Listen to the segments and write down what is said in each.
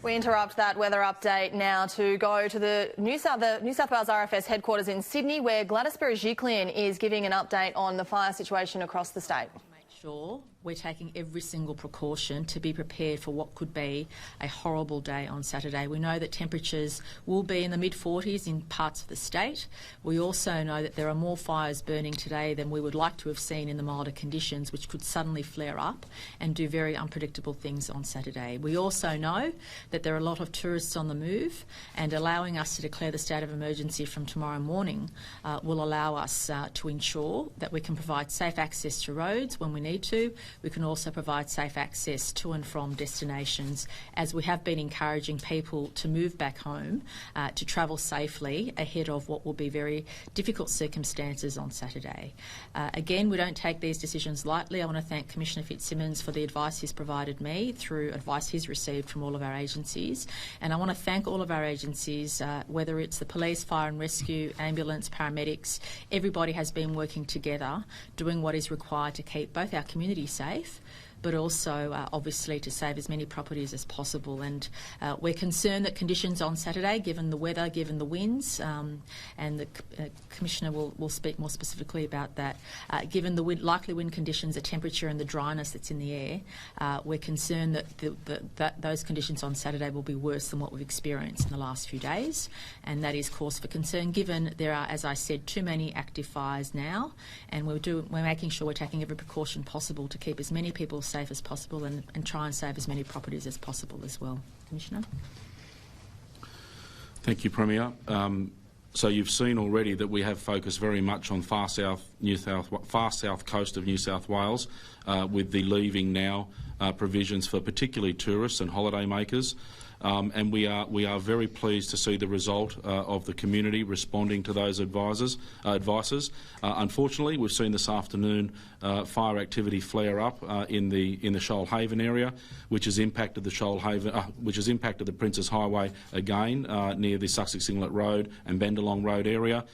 We interrupt that weather update now to go to the New South Wales RFS headquarters in Sydney, where Gladys Berejiklian is giving an update on the fire situation across the state. Sure, we're taking every single precaution to be prepared for what could be a horrible day on Saturday. We know that temperatures will be in the mid-40s in parts of the state. We also know that there are more fires burning today than we would like to have seen in the milder conditions, which could suddenly flare up and do very unpredictable things on Saturday. We also know that there are a lot of tourists on the move, and allowing us to declare the state of emergency from tomorrow morning will allow us to ensure that we can provide safe access to roads when we need to. We can also provide safe access to and from destinations, as we have been encouraging people to move back home to travel safely ahead of what will be very difficult circumstances on Saturday. Again, we don't take these decisions lightly. I want to thank Commissioner Fitzsimmons for the advice he's provided me through advice he's received from all of our agencies. And I want to thank all of our agencies, whether it's the police, fire and rescue, ambulance, paramedics. Everybody has been working together, doing what is required to keep both our community safe, but also obviously to save as many properties as possible. And we're concerned that conditions on Saturday, given the weather, given the winds, and the Commissioner will speak more specifically about that, given the likely wind conditions, the temperature and the dryness that's in the air, we're concerned that those conditions on Saturday will be worse than what we've experienced in the last few days. And that is cause for concern, given there are, as I said, too many active fires now, and we're making sure we're taking every precaution possible to keep as many people safe as possible and try and save as many properties as possible as well. Commissioner? Thank you, Premier. So you've seen already that we have focused very much on far south coast of New South Wales, with the leaving now provisions for particularly tourists and holiday makers. And we are very pleased to see the result of the community responding to those advices. Unfortunately, we've seen this afternoon fire activity flare up in the Shoalhaven area, which has impacted the Princes Highway again near the Sussex Inlet Road and Bendalong Road area.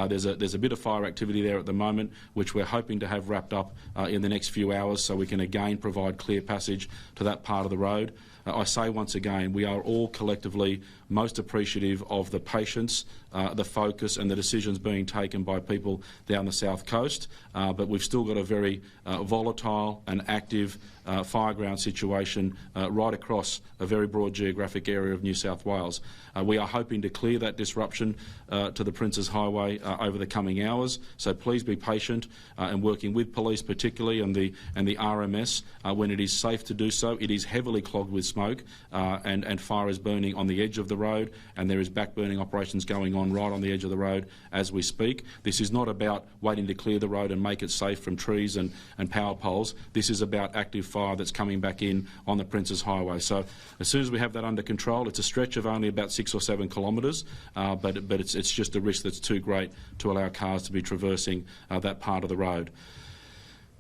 There's a bit of fire activity there at the moment, which we're hoping to have wrapped up in the next few hours, so we can again provide clear passage to that part of the road. I say once again, we are all collectively most appreciative of the patience, the focus and the decisions being taken by people down the south coast, but we've still got a very volatile and active fireground situation right across a very broad geographic area of New South Wales. We are hoping to clear that disruption to the Princes Highway over the coming hours, so please be patient and working with police particularly and the RMS when it is safe to do so. It is heavily clogged with smoke and fire is burning on the edge of the road, and there is back-burning operations going on right on the edge of the road as we speak. This is not about waiting to clear the road and make it safe from trees and power poles. This is about active fire that's coming back in on the Princes Highway. So as soon as we have that under control, it's a stretch of only about 6 or 7 kilometres, but it's just a risk that's too great to allow cars to be traversing that part of the road.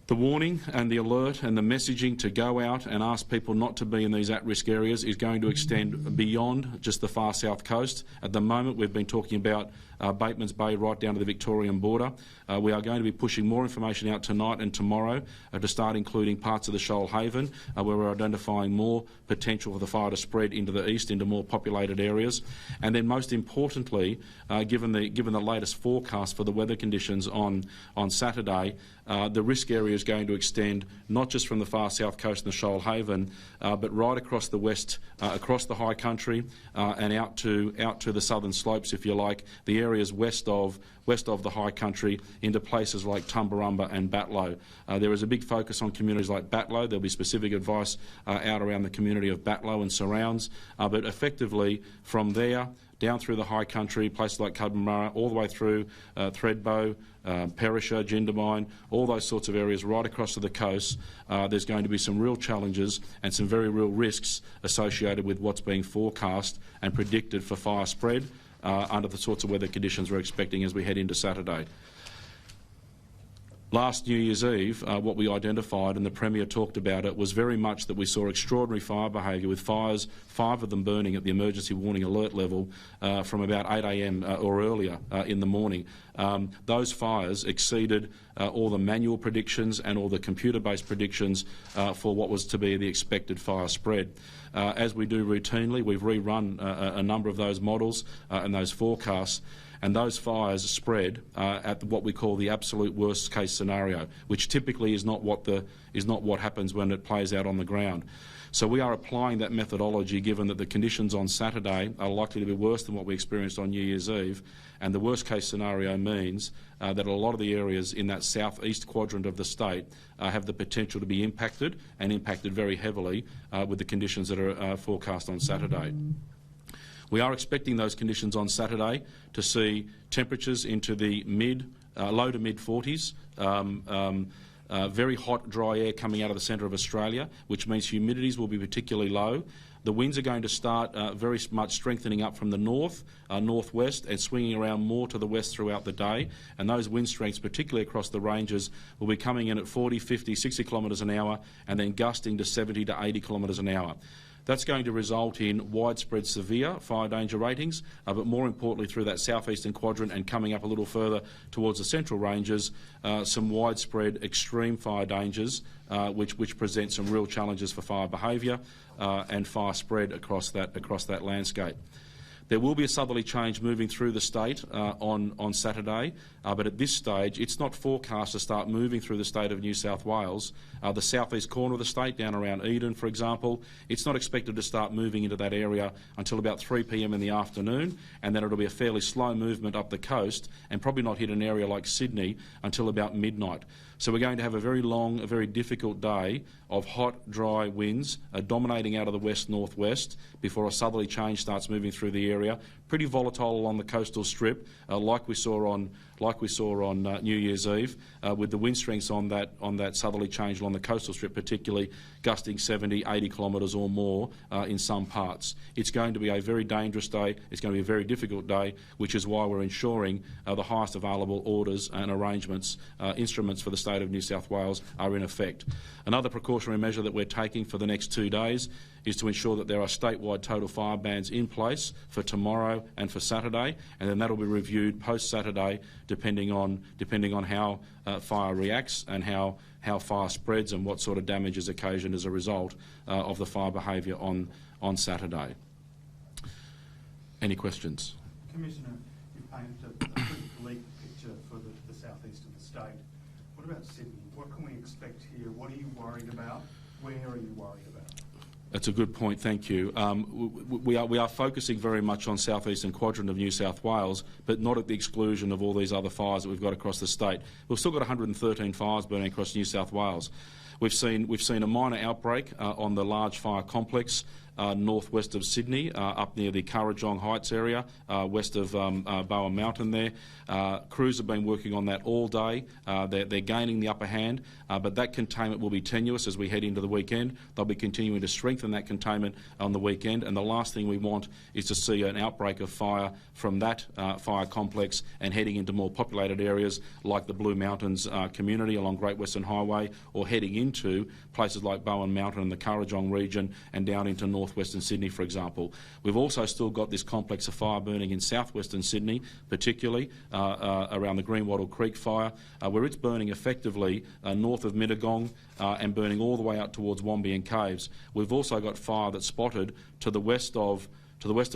The warning and the alert and the messaging to go out and ask people not to be in these at-risk areas is going to extend beyond just the far south coast. At the moment, we've been talking about Bateman's Bay right down to the Victorian border. We are going to be pushing more information out tonight and tomorrow to start including parts of the Shoalhaven, where we're identifying more potential for the fire to spread into the east, into more populated areas. And then most importantly, given the latest forecast for the weather conditions on Saturday, the risk area is going to extend not just from the far south coast and the Shoalhaven, but right across the west, across the high country, and out to the southern slopes, if you like, the areas west of the high country into places like Tumbarumba and Batlow. There is a big focus on communities like Batlow. There'll be specific advice out around the community of Batlow and surrounds, but effectively from there down through the high country, places like Cudmurra, all the way through Thredbo, Perisher, Jindabyne, all those sorts of areas right across to the coast, there's going to be some real challenges and some very real risks associated with what's being forecast and predicted for fire spread under the sorts of weather conditions we're expecting as we head into Saturday. Last New Year's Eve, what we identified, and the Premier talked about it, was very much that we saw extraordinary fire behaviour, with fires, 5 of them burning at the emergency warning alert level from about 8 a.m. Or earlier in the morning. Those fires exceeded all the manual predictions and all the computer-based predictions for what was to be the expected fire spread. As we do routinely, we've rerun a number of those models and those forecasts, and those fires spread at what we call the absolute worst case scenario, which typically is not what happens when it plays out on the ground. So we are applying that methodology given that the conditions on Saturday are likely to be worse than what we experienced on New Year's Eve, and the worst case scenario means that a lot of the areas in that southeast quadrant of the state have the potential to be impacted, and impacted very heavily with the conditions that are forecast on Saturday. We are expecting those conditions on Saturday to see temperatures into the low to mid 40s, very hot, dry air coming out of the centre of Australia, which means humidities will be particularly low. The winds are going to start very much strengthening up from the north, northwest, and swinging around more to the west throughout the day. And those wind strengths, particularly across the ranges, will be coming in at 40, 50, 60 kilometres an hour, and then gusting to 70 to 80 kilometres an hour. That's going to result in widespread severe fire danger ratings, but more importantly through that southeastern quadrant and coming up a little further towards the central ranges, some widespread extreme fire dangers which present some real challenges for fire behaviour and fire spread across that landscape. There will be a southerly change moving through the state on Saturday, but at this stage it's not forecast to start moving through the state of New South Wales. The southeast corner of the state, down around Eden for example, it's not expected to start moving into that area until about 3 p.m. in the afternoon, and then it'll be a fairly slow movement up the coast and probably not hit an area like Sydney until about midnight. So we're going to have a very long, a very difficult day of hot, dry winds dominating out of the west-northwest before a southerly change starts moving through the area. Pretty volatile along the coastal strip, like we saw on New Year's Eve, with the wind strengths on that southerly change along the coastal strip, particularly gusting 70, 80 kilometres or more in some parts. It's going to be a very dangerous day. It's going to be a very difficult day, which is why we're ensuring the highest available orders and arrangements, instruments for the state of New South Wales are in effect. Another precautionary measure that we're taking for the next 2 days is to ensure that there are statewide total fire bans in place for tomorrow and for Saturday, and then that'll be reviewed post-Saturday depending on how fire reacts and how fire spreads and what sort of damage is occasioned as a result of the fire behaviour on Saturday. Any questions? Commissioner, you painted a pretty bleak picture for the southeast of the state. What about Sydney? What can we expect here? What are you worried about? Where are you worried about? That's a good point, thank you. We are focusing very much on southeastern quadrant of New South Wales, but not at the exclusion of all these other fires that we've got across the state. We've still got 113 fires burning across New South Wales. We've seen a minor outbreak on the large fire complex northwest of Sydney, up near the Currajong Heights area, west of Bowen Mountain there. Crews have been working on that all day. They're gaining the upper hand, but that containment will be tenuous as we head into the weekend. They'll be continuing to strengthen that containment on the weekend, and the last thing we want is to see an outbreak of fire from that fire complex and heading into more populated areas like the Blue Mountains community along Great Western Highway, or heading into places like Bowen Mountain and the Currajong region and down into northwestern Sydney, for example. We've also still got this complex of fire burning in southwestern Sydney, particularly around the Greenwaddle Creek fire, where it's burning effectively north of Mittagong and burning all the way out towards Wombeyan Caves. We've also got fire that's spotted to the west of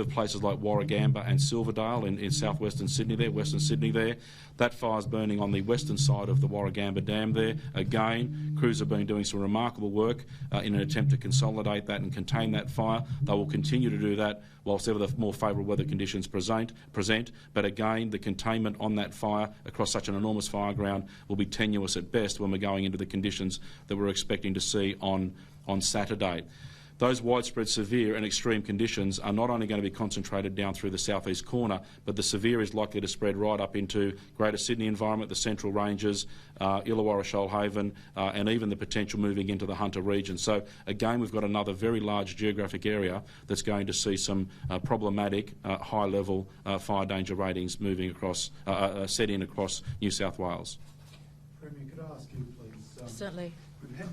places like Warragamba and Silverdale in southwestern Sydney there, western Sydney there. That fire's burning on the western side of the Warragamba Dam there. Again, crews have been doing some remarkable work in an attempt to consolidate that and contain that fire. They will continue to do that whilst ever the more favourable weather conditions present. But again, the containment on that fire across such an enormous fire ground will be tenuous at best when we're going into the conditions that we're expecting to see on Saturday. Those widespread severe and extreme conditions are not only going to be concentrated down through the southeast corner, but the severe is likely to spread right up into Greater Sydney environment, the Central Ranges, Illawarra, Shoalhaven, and even the potential moving into the Hunter region. So again, we've got another very large geographic area that's going to see some problematic high-level fire danger ratings moving across, set in across New South Wales. Premier, could I ask you, please? Certainly. We've had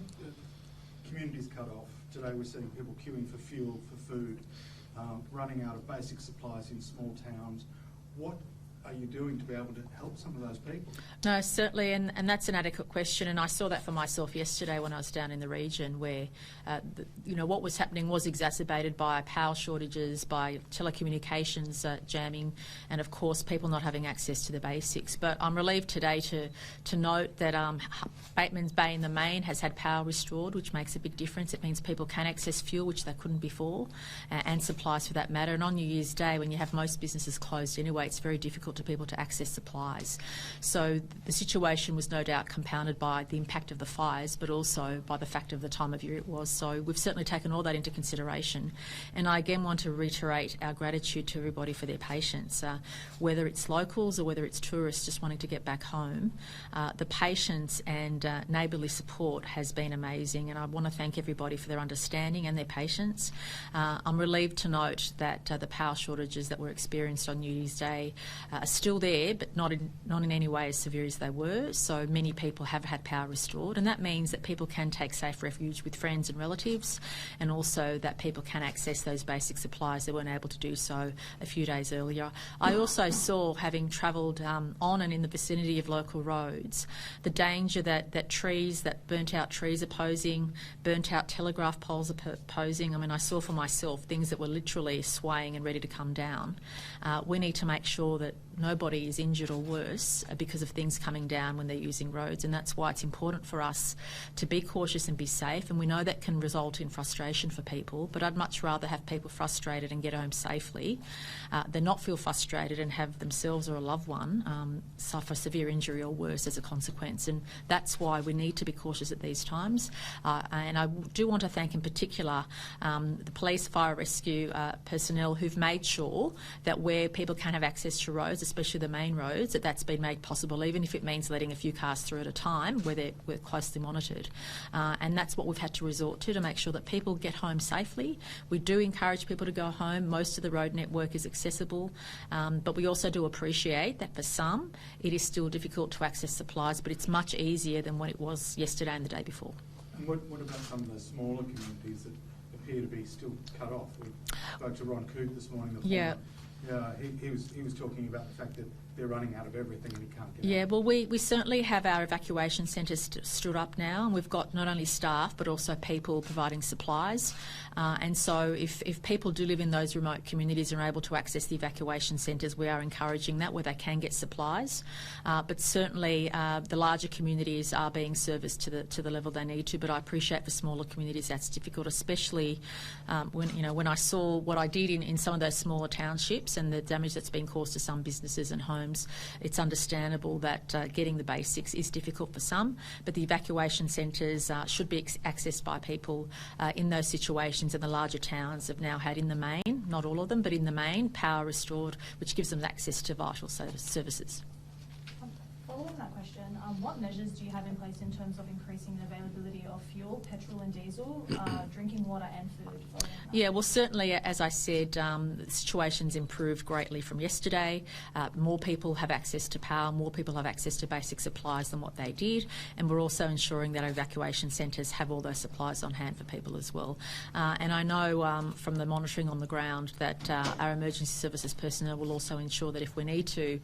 communities cut off. Today we're seeing people queuing for fuel, for food, running out of basic supplies in small towns. What are you doing to be able to help some of those people? No, certainly, and that's an adequate question, and I saw that for myself yesterday when I was down in the region where, what was happening was exacerbated by power shortages, by telecommunications jamming, and of course people not having access to the basics. But I'm relieved today to note that Bateman's Bay in the main has had power restored, which makes a big difference. It means people can access fuel, which they couldn't before, and supplies for that matter. And on New Year's Day, when you have most businesses closed anyway, it's very difficult to people to access supplies. So the situation was no doubt compounded by the impact of the fires, but also by the fact of the time of year it was. So we've certainly taken all that into consideration. And I again want to reiterate our gratitude to everybody for their patience, whether it's locals or whether it's tourists just wanting to get back home. The patience and neighbourly support has been amazing, and I want to thank everybody for their understanding and their patience. I'm relieved to note that the power shortages that were experienced on New Year's Day are still there, but not in any way as severe as they were. So many people have had power restored, and that means that people can take safe refuge with friends and relatives, and also that people can access those basic supplies they weren't able to do so a few days earlier. I also saw, having travelled on and in the vicinity of local roads, the danger that burnt out trees are posing, burnt out telegraph poles are posing. I mean, I saw for myself things that were literally swaying and ready to come down. We need to make sure that nobody is injured or worse because of things coming down when they're using roads, and that's why it's important for us to be cautious and be safe. And we know that can result in frustration for people, but I'd much rather have people frustrated and get home safely than not feel frustrated and have themselves or a loved one suffer severe injury or worse as a consequence. And that's why we need to be cautious at these times. And I do want to thank in particular the police, fire rescue personnel who've made sure that where people can have access to roads, especially the main roads, that's been made possible, even if it means letting a few cars through at a time where we're closely monitored. And that's what we've had to resort to make sure that people get home safely. We do encourage people to go home. Most of the road network is accessible, but we also do appreciate that for some it is still difficult to access supplies, but it's much easier than what it was yesterday and the day before. And what about some of those smaller communities that appear to be still cut off? We spoke to Ron Coote this morning. Yeah. He was talking about the fact that they're running out of everything and he can't get Yeah, out. well, we certainly have our evacuation centres stood up now, and we've got not only staff but also people providing supplies. And so if people do live in those remote communities and are able to access the evacuation centres, we are encouraging that, where they can get supplies. But certainly the larger communities are being serviced to the level they need to. But I appreciate for smaller communities that's difficult, especially when I saw what I did in some of those smaller townships and the damage that's been caused to some businesses and homes. It's understandable that getting the basics is difficult for some, but the evacuation centres should be accessed by people in those situations, and the larger towns have now had, in the main, not all of them, but in the main, power restored, which gives them access to vital services. Following that question, what measures do you have in place in terms of increasing the availability of fuel, petrol and diesel, drinking water and food? Yeah, well, certainly, as I said, the situation's improved greatly from yesterday. More people have access to power, more people have access to basic supplies than what they did, and we're also ensuring that our evacuation centres have all those supplies on hand for people as well. And I know from the monitoring on the ground that our emergency services personnel will also ensure that if we need to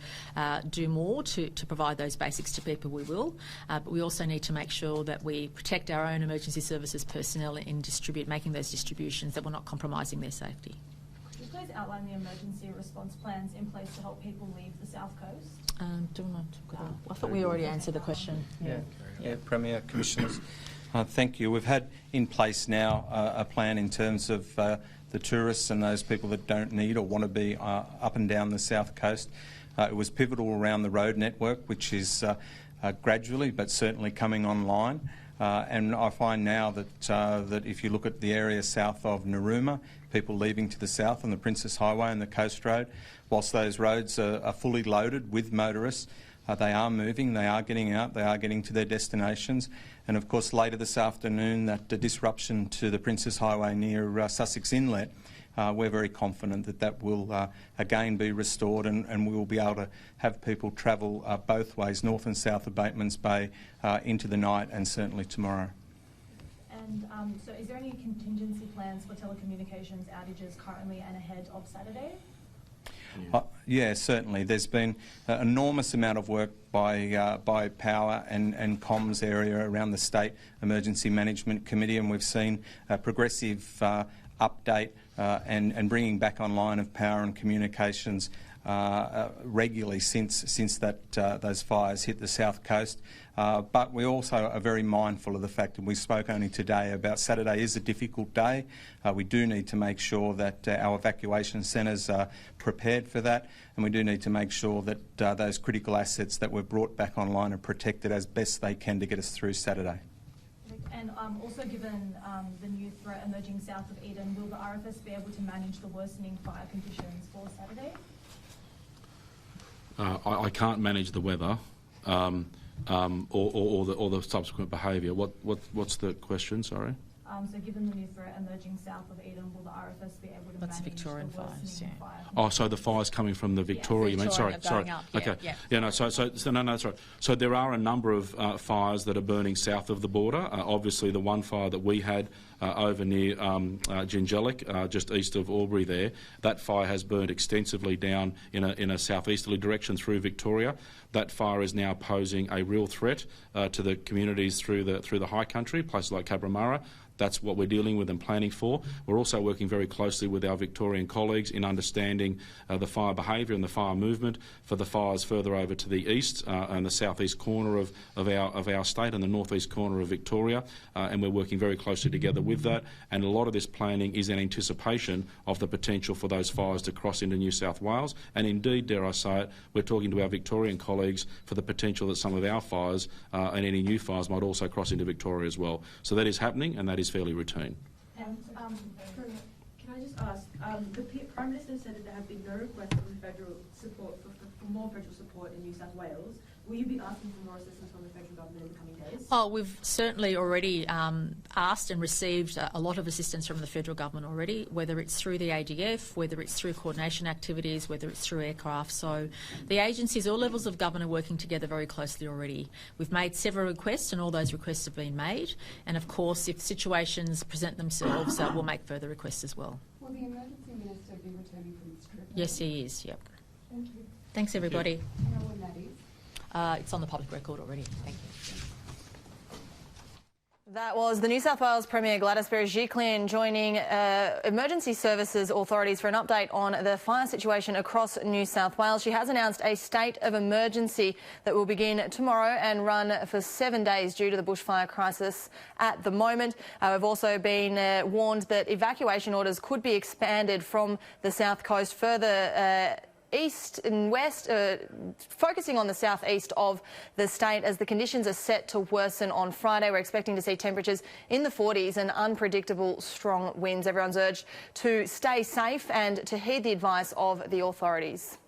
do more to provide those basics to people, we will. But we also need to make sure that we protect our own emergency services personnel in making those distributions, that we're not compromising their safety. Could you please outline the emergency response plans in place to help people leave the South Coast? Do you want to talk about that? I thought we already answered the question. Yeah, Premier, Commissioners. Thank you. We've had in place now a plan in terms of the tourists and those people that don't need or want to be up and down the South Coast. It was pivotal around the road network, which is gradually but certainly coming online. And I find now that if you look at the area south of Narooma, people leaving to the south on the Princess Highway and the Coast Road, whilst those roads are fully loaded with motorists, they are moving, they are getting out, they are getting to their destinations. And of course later this afternoon, that disruption to the Princess Highway near Sussex Inlet, we're very confident that will again be restored, and we will be able to have people travel both ways, north and south of Bateman's Bay, into the night and certainly tomorrow. And so is there any contingency plans for telecommunications outages currently and ahead of Saturday? Yeah, certainly. There's been an enormous amount of work by Power and Comms area around the State Emergency Management Committee, and we've seen a progressive update and bringing back online of power and communications regularly since those fires hit the South Coast. But we also are very mindful of the fact, and we spoke only today about Saturday is a difficult day. We do need to make sure that our evacuation centres are prepared for that, and we do need to make sure that those critical assets that were brought back online are protected as best they can to get us through Saturday. And also given the new threat emerging south of Eden, will the RFS be able to manage the worsening fire conditions for Saturday? I can't manage the weather or the subsequent behaviour. What's the question? Sorry. So given the new threat emerging south of Eden, will the RFS be able to manage Victorian the worsening fire conditions? Oh, so the fires coming from the Victoria, you mean? Sorry. Okay. No, that's right. So there are a number of fires that are burning south of the border. Obviously, the one fire that we had over near Gingelic, just east of Albury there, that fire has burned extensively down in a southeasterly direction through Victoria. That fire is now posing a real threat to the communities through the high country, places like Cabramatta. That's what we're dealing with and planning for. We're also working very closely with our Victorian colleagues in understanding the fire behaviour and the fire movement for the fires further over to the east and the southeast corner of our state and the northeast corner of Victoria, and we're working very closely together with that. And a lot of this planning is in anticipation of the potential for those fires to cross into New South Wales. And indeed, dare I say it, we're talking to our Victorian colleagues for the potential that some of our fires and any new fires might also cross into Victoria as well. So that is happening, and that is fairly routine. And can I just ask, the Prime Minister said that there have been no requests from federal support for more federal support in New South Wales. Will you be asking for more assistance from the federal government in the coming days? Oh, we've certainly already asked and received a lot of assistance from the federal government already, whether it's through the ADF, whether it's through coordination activities, whether it's through aircraft. So the agencies, all levels of government, are working together very closely already. We've made several requests and all those requests have been made. And of course, if situations present themselves, we'll make further requests as well. Will the Emergency Minister be returning from his trip? Yes, he is, yep. Thank you. Thanks, everybody. Do you know when that is? It's on the public record already. Thank you. That was the New South Wales Premier Gladys Berejiklian joining emergency services authorities for an update on the fire situation across New South Wales. She has announced a state of emergency that will begin tomorrow and run for 7 days due to the bushfire crisis at the moment. We've also been warned that evacuation orders could be expanded from the south coast further east and west, focusing on the southeast of the state as the conditions are set to worsen on Friday. We're expecting to see temperatures in the 40s and unpredictable strong winds. Everyone's urged to stay safe and to heed the advice of the authorities.